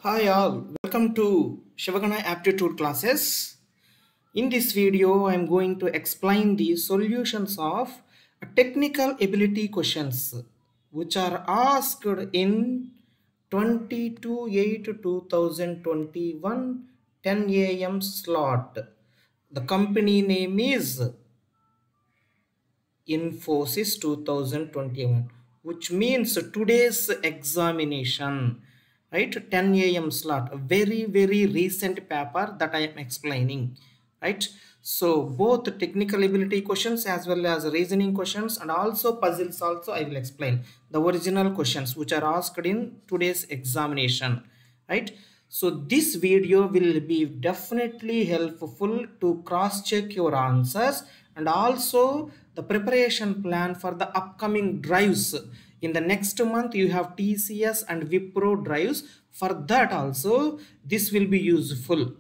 Hi all, welcome to Shivagana aptitude classes. In this video, I am going to explain the solutions of technical ability questions which are asked in 22/8/2021 10 a.m. slot. The company name is Infosys 2021, which means today's examination, right? 10 a.m. slot, a very recent paper that I am explaining, right? So both technical ability questions as well as reasoning questions and also puzzles also I will explain the original questions which are asked in today's examination, right? So this video will be definitely helpful to cross check your answers and also the preparation plan for the upcoming drives. In the next month you have TCS and Wipro drives. For that also this will be useful.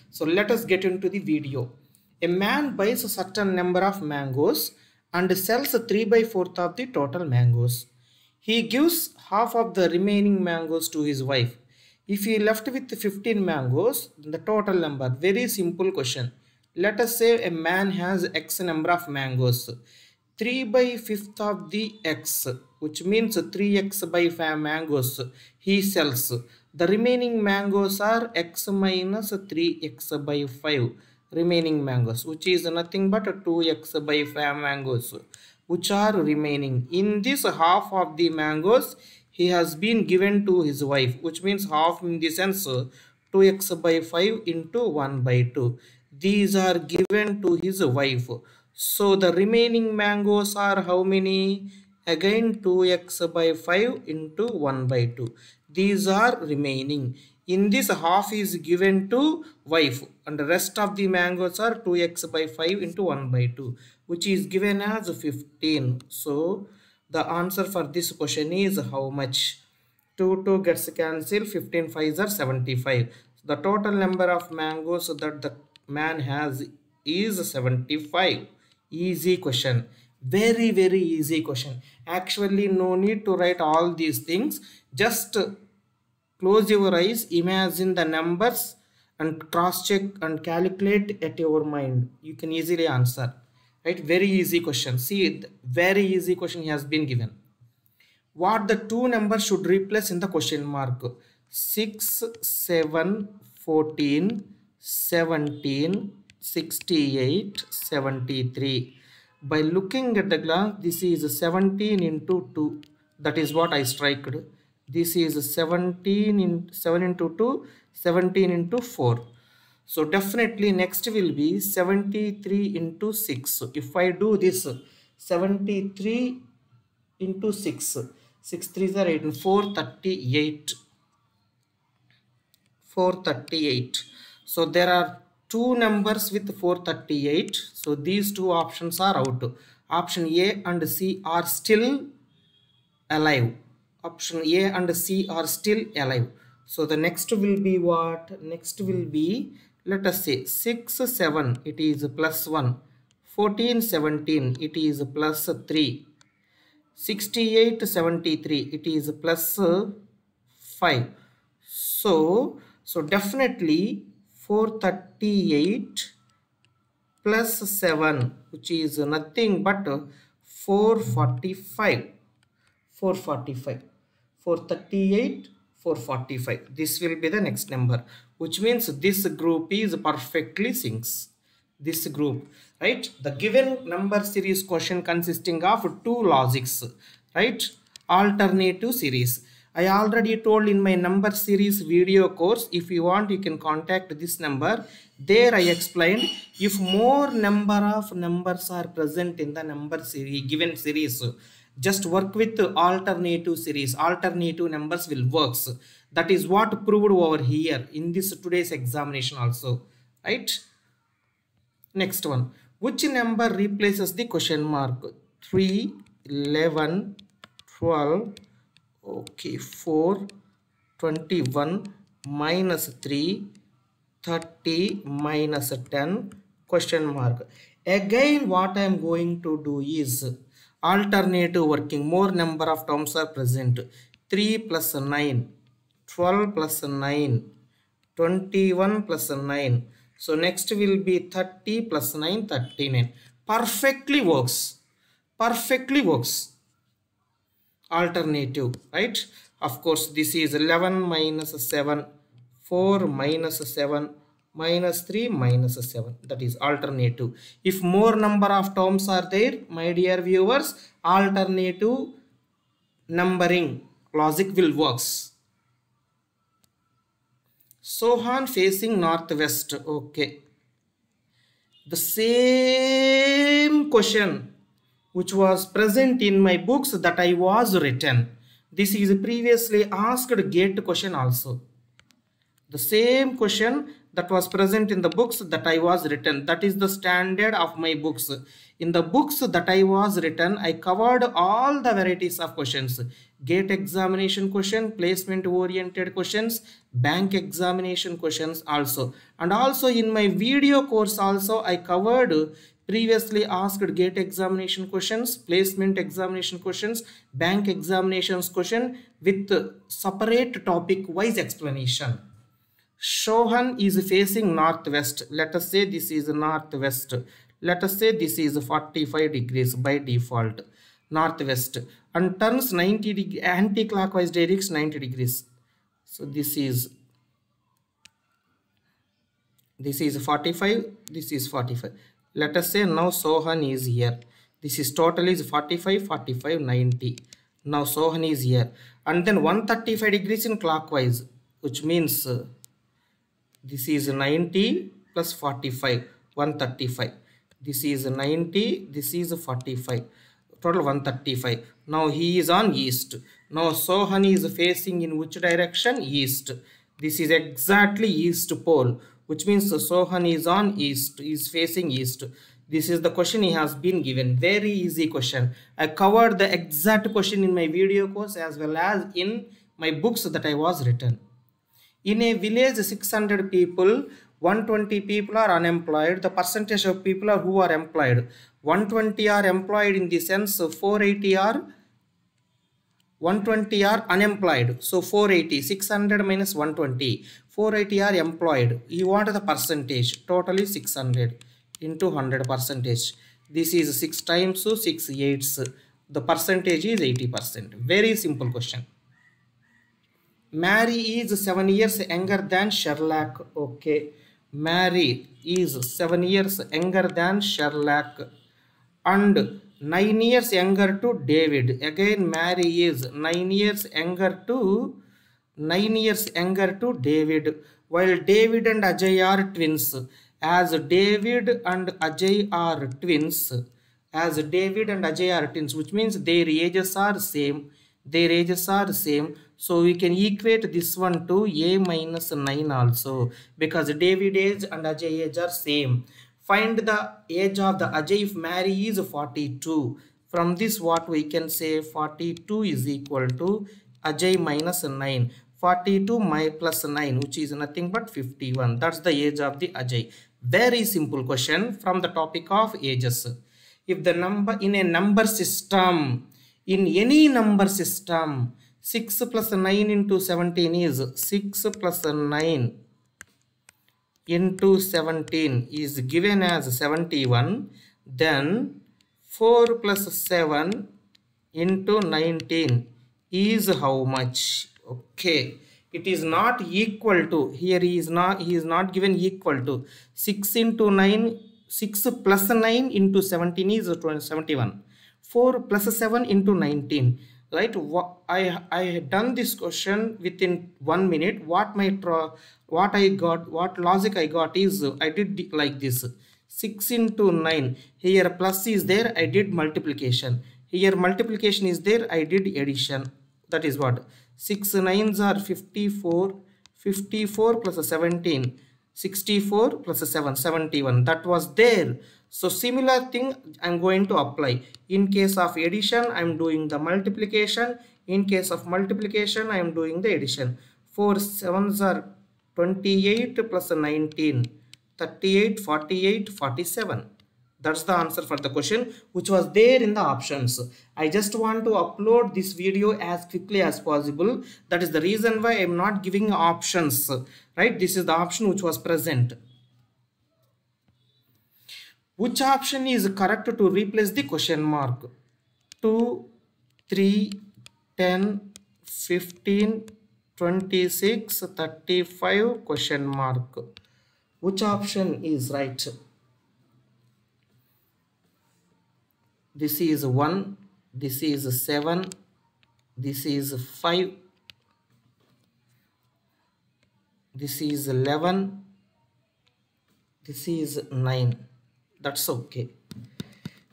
So let us get into the video. A man buys a certain number of mangoes and sells 3/4 of the total mangoes. He gives half of the remaining mangoes to his wife. If he left with 15 mangoes, the total number, very simple question. Let us say a man has X number of mangoes. 3/5 of the X, which means 3X by 5 mangoes, he sells. The remaining mangoes are X minus 3X by 5 remaining mangoes, which is nothing but 2X by 5 mangoes, which are remaining. In this half of the mangoes, he has been given to his wife, which means half in the sense 2x by 5 into 1/2. These are given to his wife. So the remaining mangoes are how many? Again 2x by 5 into 1/2. These are remaining. In this half is given to wife and the rest of the mangoes are 2x by 5 into 1/2, which is given as 15. So the answer for this question is how much? 2 gets cancelled, 15 5s are 75. The total number of mangoes that the man has is 75. Easy question. Very easy question. Actually no need to write all these things. Just close your eyes, imagine the numbers and cross check and calculate at your mind. You can easily answer. Right? Very easy question. See, very easy question has been given. What the two numbers should replace in the question mark? 6, 7, 14, 17, 68, 73. By looking at the glass, this is 17 into 2. That is what I striked. This is 17 in 7 into 2, 17 into 4. So definitely next will be 73 into 6. If I do this, 73 into 6, 6 3s are 8 and 438. 438. So there are two numbers with 438. So these two options are out. Option A and C are still alive. Option A and C are still alive. So the next will be what? Next will be, let us say 6 7, it is plus 1. 14 17, it is plus 3. 68 73, it is plus 5. So definitely 438 plus 7, which is nothing but 445. 445. 438, 445. This will be the next number, which means this group is perfectly sinks. This group, right? The given number series question consisting of two logics, right? Alternative series. I already told in my number series video course. If you want, you can contact this number. There I explained if more number of numbers are present in the number series, given series, just work with alternative series. Alternative numbers will works. That is what proved over here in this today's examination also, right? Next one. Which number replaces the question mark? 3, 11, 12, okay, 4, 21, minus 3, 30, minus 10, question mark. Again, what I am going to do is alternative working. More number of terms are present. 3 plus 9. 12 plus 9, 21 plus 9. So next will be 30 plus 9, 39. Perfectly works. Perfectly works. Alternative, right? Of course, this is 11 minus 7, 4 minus 7, minus 3 minus 7. That is alternative. If more number of terms are there, my dear viewers, alternative numbering logic will works. Sohan facing northwest. Okay. The same question which was present in my books that I was written. This is previously asked GATE question also. The same question that was present in the books that I was written. That is the standard of my books. In the books that I was written, I covered all the varieties of questions. GATE examination question, placement oriented questions, bank examination questions also. And also in my video course also, I covered previously asked GATE examination questions, placement examination questions, bank examinations question with separate topic wise explanation. Sohan is facing northwest. Let us say this is northwest. Let us say this is 45 degrees by default. Northwest. And turns 90 degree anti-clockwise direction 90 degrees. So this is 45. This is 45. Let us say now Sohan is here. This is total is 45, 45, 90. Now Sohan is here. And then 135 degrees in clockwise, which means this is 90 plus 45, 135. This is 90, this is 45, total 135. Now he is on east. Now Sohan is facing in which direction? East. This is exactly east pole, which means Sohan is on east, is facing east. This is the question he has been given. Very easy question. I covered the exact question in my video course as well as in my books that I was written. In a village 600 people, 120 people are unemployed. The percentage of people are who are employed. 120 are employed in the sense 480 are 120 are unemployed. So 480, 600 minus 120. 480 are employed. You want the percentage. Totally 600 into 100 percentage. This is 6 times 6 eighths. The percentage is 80%. Very simple question. Mary is 7 years younger than Sherlock. Okay. Mary is 7 years younger than Sherlock. And 9 years younger to David. Again, Mary is 9 years younger to David. While David and Ajay are twins. As David and Ajay are twins. Which means their ages are same. So we can equate this one to a minus 9 also, because David age and Ajay age are same. Find the age of the Ajay if Mary is 42. From this what we can say, 42 is equal to Ajay minus 9. 42 plus 9, which is nothing but 51. That's the age of the Ajay. Very simple question from the topic of ages. If the number in a number system, in any number system, 6 plus 9 into 17 is 6 plus 9 into 17 is given as 71. Then 4 plus 7 into 19 is how much? Okay, it is not equal to, here he is not given equal to 6 into 9, 6 plus 9 into 17 is 71. 4 plus 7 into 19, right? I have done this question within 1 minute. What logic I got is, I did like this: 6 into 9, here plus is there, I did multiplication. Here multiplication is there, I did addition. That is what 6 9s are 54. 54 plus 17, 64 plus 7, 71. That was there. So similar thing I'm going to apply. In case of addition, I'm doing the multiplication. In case of multiplication, I'm doing the addition. 4 7s are 28 plus 19, 38, 48, 47. That's the answer for the question which was there in the options. I just want to upload this video as quickly as possible. That is the reason why I am not giving options, right? This is the option which was present. Which option is correct to replace the question mark? 2, 3, 10, 15, 26, 35 question mark. Which option is right? This is 1, this is 7, this is 5, this is 11, this is 9. That's okay.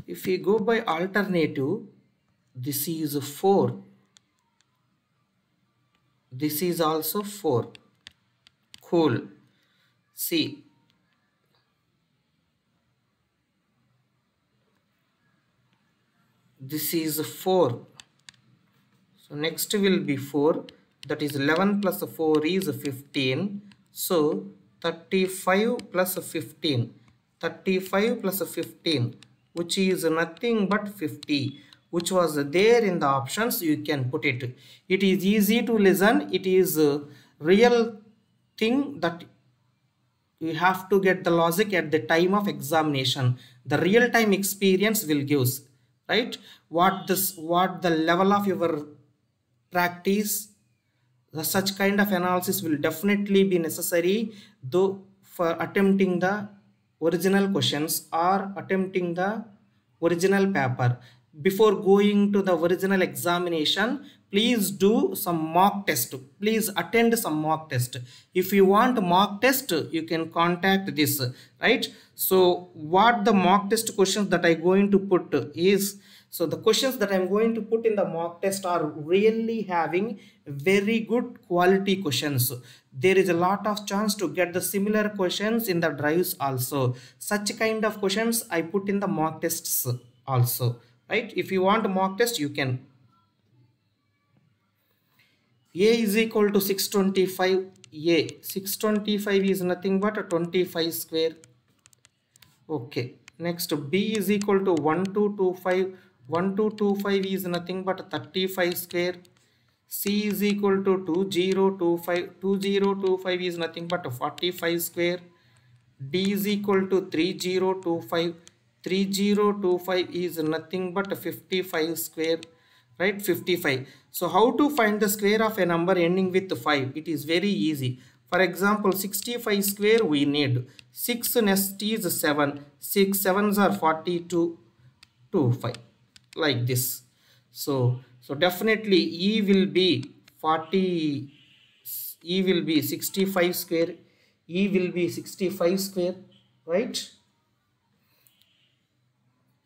If we go by alternative, this is 4, this is also 4. Cool. See, this is 4. So next will be 4. That is 11 plus 4 is 15. So 35 plus 15. 35 plus 15, which is nothing but 50, which was there in the options. You can put it. It is easy to listen. It is a real thing that you have to get the logic at the time of examination. The real time experience will give, right? What the level of your practice, such kind of analysis will definitely be necessary, though, for attempting the original questions or attempting the original paper. Before going to the original examination, please do some mock test. Please attend some mock test. If you want mock test, you can contact this, right? So what the mock test questions that I'm going to put is, so the questions that I'm going to put in the mock test are really having very good quality questions. There is a lot of chance to get the similar questions in the drives also. Such kind of questions I put in the mock tests also, right? If you want a mock test, you can. A is equal to 625. A 625 is nothing but a 25 square. Okay. Next, B is equal to 1225. 1225 is nothing but 35 square. C is equal to 2025. 2025 is nothing but 45 square. D is equal to 3025. 3025 is nothing but 55 square, right? 55. So how to find the square of a number ending with 5? It is very easy. For example, 65 square we need 6 next is 7. 6 7s are 42, 2 5, like this. So definitely E will be 40. E will be 65 square. E will be 65 square, right?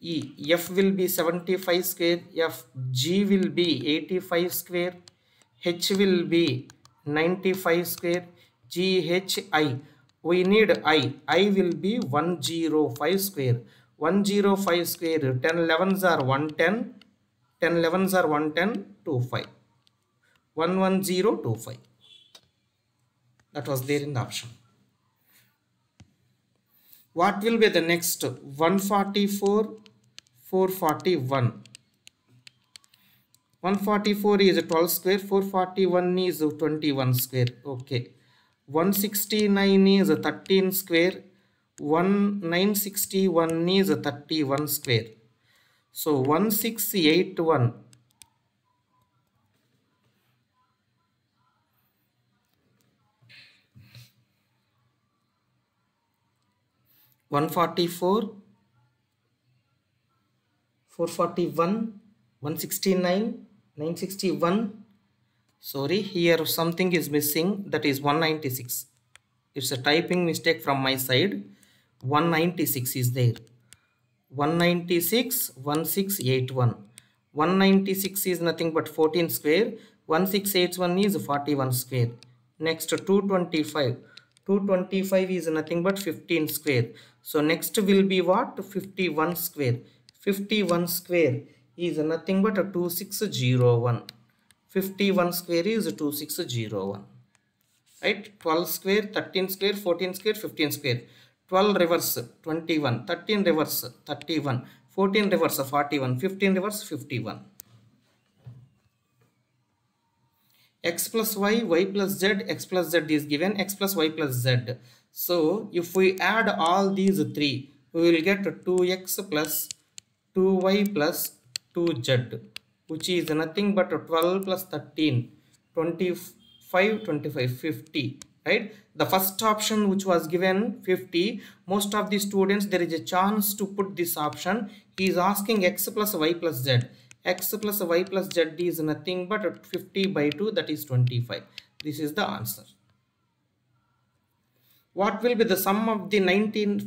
E. F will be 75 square. F. G will be 85 square. H will be 95 square. G, H, I. We need I. I will be 105 square. 105 square. 10 11s are 110. 10 11s are 110. 25. 11025. That was there in the option. What will be the next? 144, 441. 144 is 12 square, 441 is 21 square. Okay. 169 is 13 square, 961 is 31 square. So 1681. 144, 441, 169, 961. Sorry, here something is missing. That is 196. It's a typing mistake from my side. 196 is there. 196, 1681. 196 is nothing but 14 square. 1681 is 41 square. Next, 225. 225 is nothing but 15 square. So next will be what? 51 square. 51 square is nothing but a 2601. 51 square is 2601. Right? 12 square, 13 square, 14 square, 15 square. 12 reverse 21, 13 reverse 31, 14 reverse 41, 15 reverse 51. X plus y, y plus z, x plus z is given, x plus y plus z. So if we add all these three, we will get 2x plus 2y plus 2z, which is nothing but 12 plus 13, 25, 25, 50, right? The first option which was given 50, most of the students, there is a chance to put this option. He is asking x plus y plus z. X plus y plus z is nothing but 50 by 2, that is 25. This is the answer. What will be the sum of the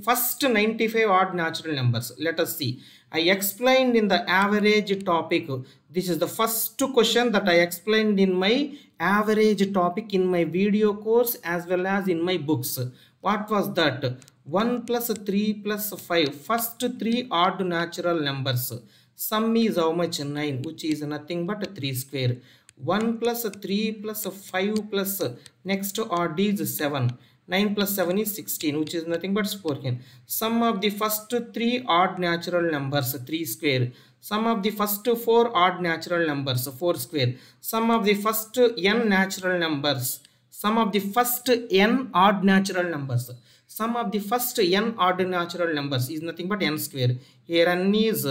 first 95 odd natural numbers? Let us see. I explained in the average topic. This is the first question that I explained in my average topic in my video course as well as in my books. What was that? 1 plus 3 plus 5. First 3 odd natural numbers. Sum is how much? 9, which is nothing but 3 square. 1 plus 3 plus 5 plus next odd is 7. 9 plus 7 is 16, which is nothing but 14. Sum of the first 3 odd natural numbers, 3 square. Sum of the first 4 odd natural numbers, 4 square. Sum of the first n natural numbers. Sum of the first n odd natural numbers. Sum of the first n odd natural numbers is nothing but n square. Here n is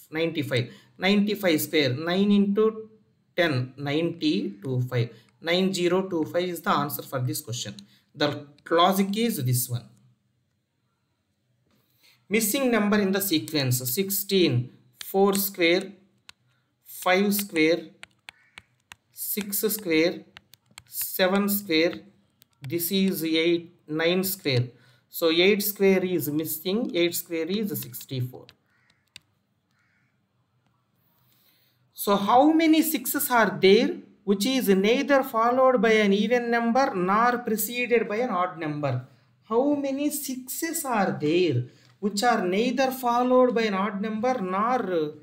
95. 95 square. 9 into 10, 9025. 9025 is the answer for this question. The logic is this one. Missing number in the sequence: 16, 4 square, 5 square, 6 square, 7 square. This is 8, 9 square. So 8 square is missing. 8 square is 64. So how many 6s are there which is neither followed by an even number nor preceded by an odd number? How many 6s are there which are neither followed by an odd number nor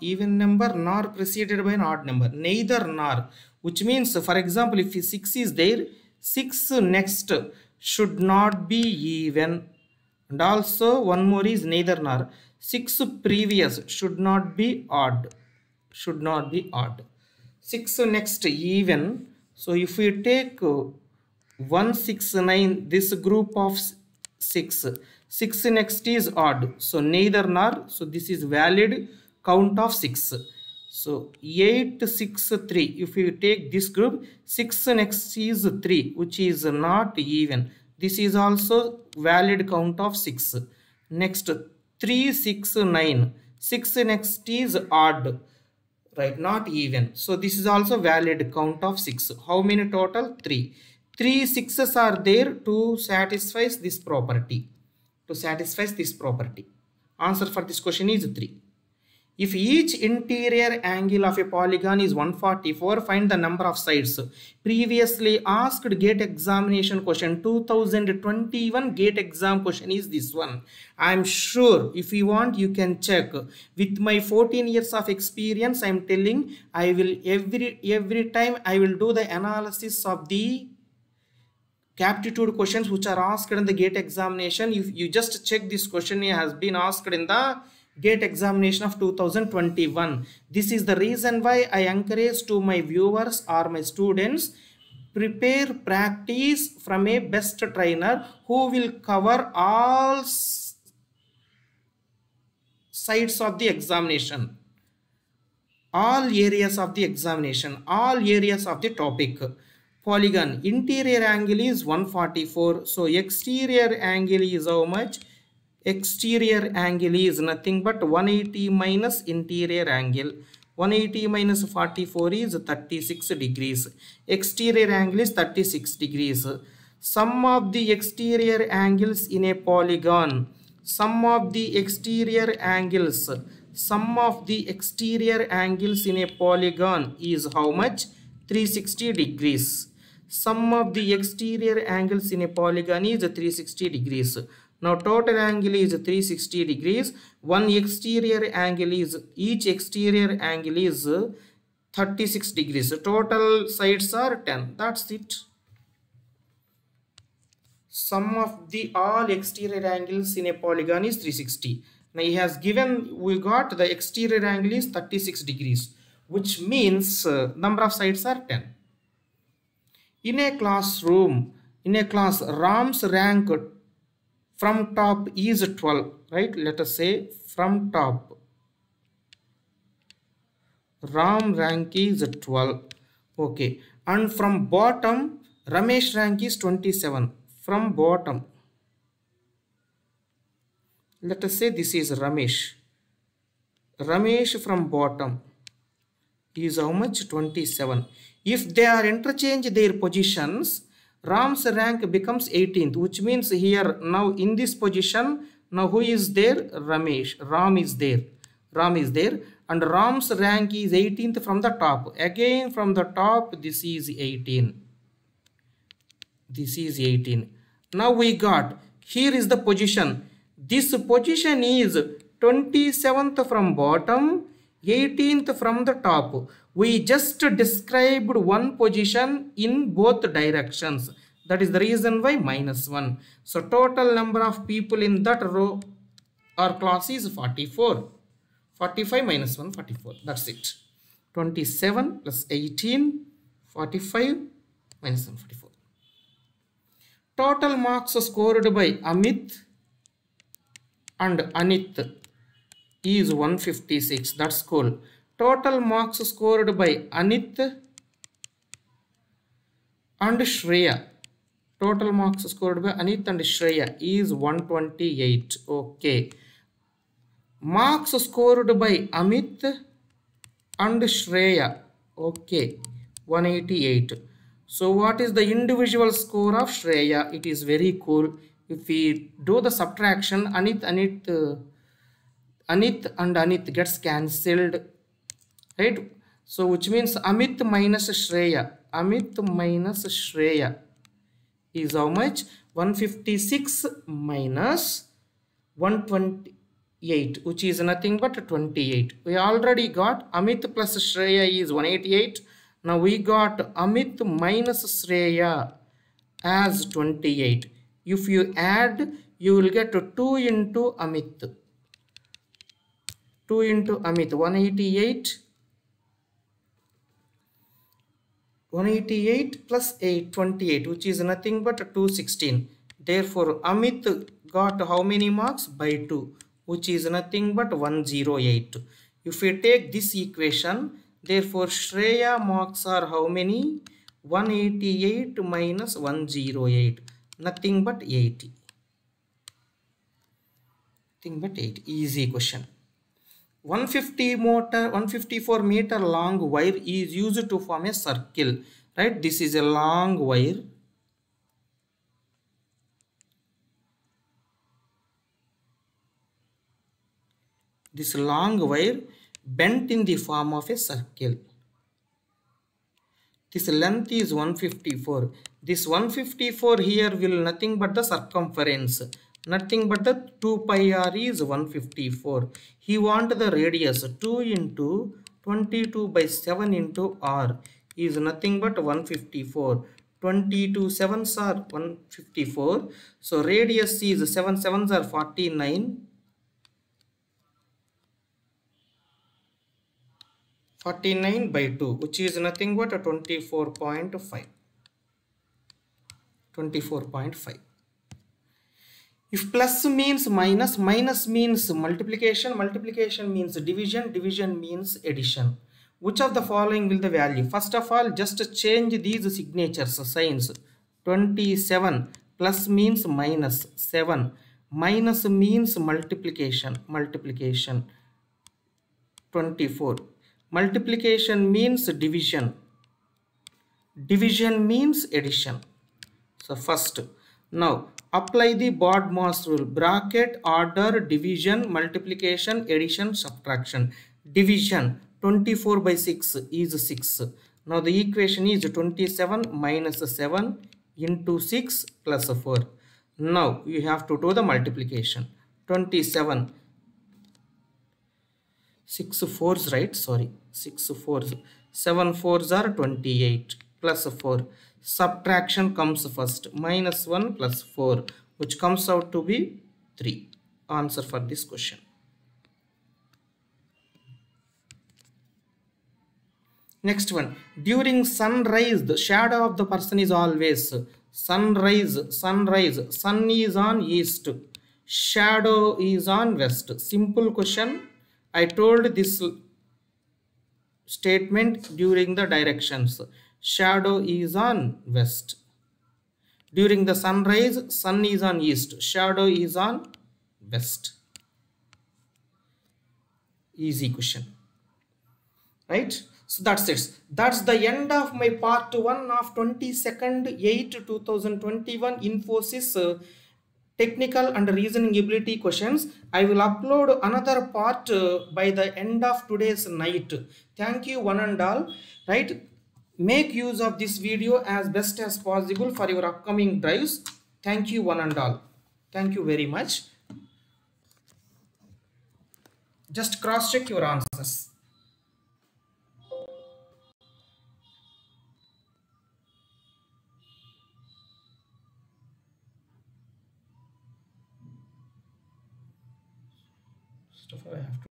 even number nor preceded by an odd number? Neither nor, which means, for example, if 6 is there, 6 next should not be even, and also one more is neither nor. 6 previous should not be odd. 6 next even. So if we take 169, this group of 6 next is odd, so neither nor. So this is valid count of 6. So 8, 6, 3. If you take this group, 6 next is 3, which is not even. This is also valid count of 6. Next 3, 6, 9. 6 next is odd, right? Not even. So this is also valid count of 6. How many total? 3. 3 6s are there to satisfy this property. Answer for this question is 3. If each interior angle of a polygon is 144, find the number of sides. Previously asked GATE examination question, 2021 GATE exam question is this one. I am sure if you want, you can check. With my 14 years of experience, I am telling, I will every time I will do the analysis of the aptitude questions which are asked in the GATE examination. If you just check, this question has been asked in the GATE examination of 2021. This is the reason why I encourage to my viewers or my students, prepare practice from a best trainer who will cover all sides of the examination, all areas of the examination, all areas of the topic. Polygon interior angle is 144. So exterior angle is how much? Exterior angle is nothing but 180 minus interior angle. 180 minus 44 is 36 degrees. Exterior angle is 36 degrees. Sum of the exterior angles in a polygon. Sum of the exterior angles in a polygon is how much? 360 degrees. Sum of the exterior angles in a polygon is 360 degrees. Now total angle is 360 degrees. Each exterior angle is 36 degrees. Total sides are 10. That's it. Sum of the all exterior angles in a polygon is 360. Now he has given, we got the exterior angle is 36 degrees, which means number of sides are 10. In a classroom, in a class, Ram's rank from top is 12, right? Let us say from top, Ram rank is 12. Okay. And from bottom, Ramesh rank is 27. From bottom, let us say this is Ramesh. Ramesh from bottom is how much? 27. If they are interchange their positions, Ram's rank becomes 18th, which means here now in this position, now who is there? Ramesh. Ram is there. Ram is there, and Ram's rank is 18th from the top. Again from the top, this is 18. This is 18. Now we got, here is the position. This position is 27th from bottom, 18th from the top. We just described one position in both directions. That is the reason why -1. So total number of people in that row or class is 44. 45 minus 1, 44. That's it. 27 plus 18, 45 minus 1, 44. Total marks scored by Amit and Anit is 156. That's cool. Total marks scored by Anit and Shreya. Total marks scored by Anit and Shreya is 128. Okay. Marks scored by Amit and Shreya. Okay. 188. So what is the individual score of Shreya? It is very cool. If we do the subtraction, Anit and Anit gets cancelled, right? So which means Amit minus Shreya. Amit minus Shreya is how much? 156 minus 128, which is nothing but 28. We already got Amit plus Shreya is 188. Now we got Amit minus Shreya as 28. If you add, you will get 2 into Amit. 2 into Amit, 188. 188 plus 8, 28, which is nothing but 216. Therefore, Amit got how many marks? By 2, which is nothing but 108. If we take this equation, therefore, Shreya marks are how many? 188 minus 108. Nothing but 80. Nothing but 80. Easy question. 154 meter long wire is used to form a circle, right? This is a long wire. This long wire bent in the form of a circle. This length is 154. This 154 here will nothing but the circumference. Nothing but the 2 pi r is 154. He want the radius 2 into 22 by 7 into r is nothing but 154. 22 7s are 154. So radius is 7 7s are 49. 49 by 2, which is nothing but a 24.5. 24.5. If plus means minus, minus means multiplication, multiplication means division, division means addition. Which of the following will the value? First of all, just change these signatures, signs. 27 plus means minus 7. Minus means multiplication, multiplication. 24. Multiplication means division. Division means addition. So first, now apply the BODMAS rule. Bracket, order, division, multiplication, addition, subtraction. Division, 24 by 6 is 6. Now the equation is 27 minus 7 into 6 plus 4. Now you have to do the multiplication. 27. 6 4s, right? Sorry, 6 4s. 7 4s are 28 plus 4. Subtraction comes first. Minus 1 plus 4, which comes out to be 3. Answer for this question. Next one. During sunrise, the shadow of the person is always. Sunrise, sunrise. Sun is on east. Shadow is on west. Simple question. I told this statement during the directions. Shadow is on west. During the sunrise, sun is on east. Shadow is on west. Easy question. Right? So that's it. That's the end of my part 1 of 22nd 8 2021 Infosys technical and reasoning ability questions. I will upload another part by the end of today's night. Thank you one and all. Right? Make use of this video as best as possible for your upcoming drives. Thank you one and all. Thank you very much. Just cross check your answers. Stuff I have to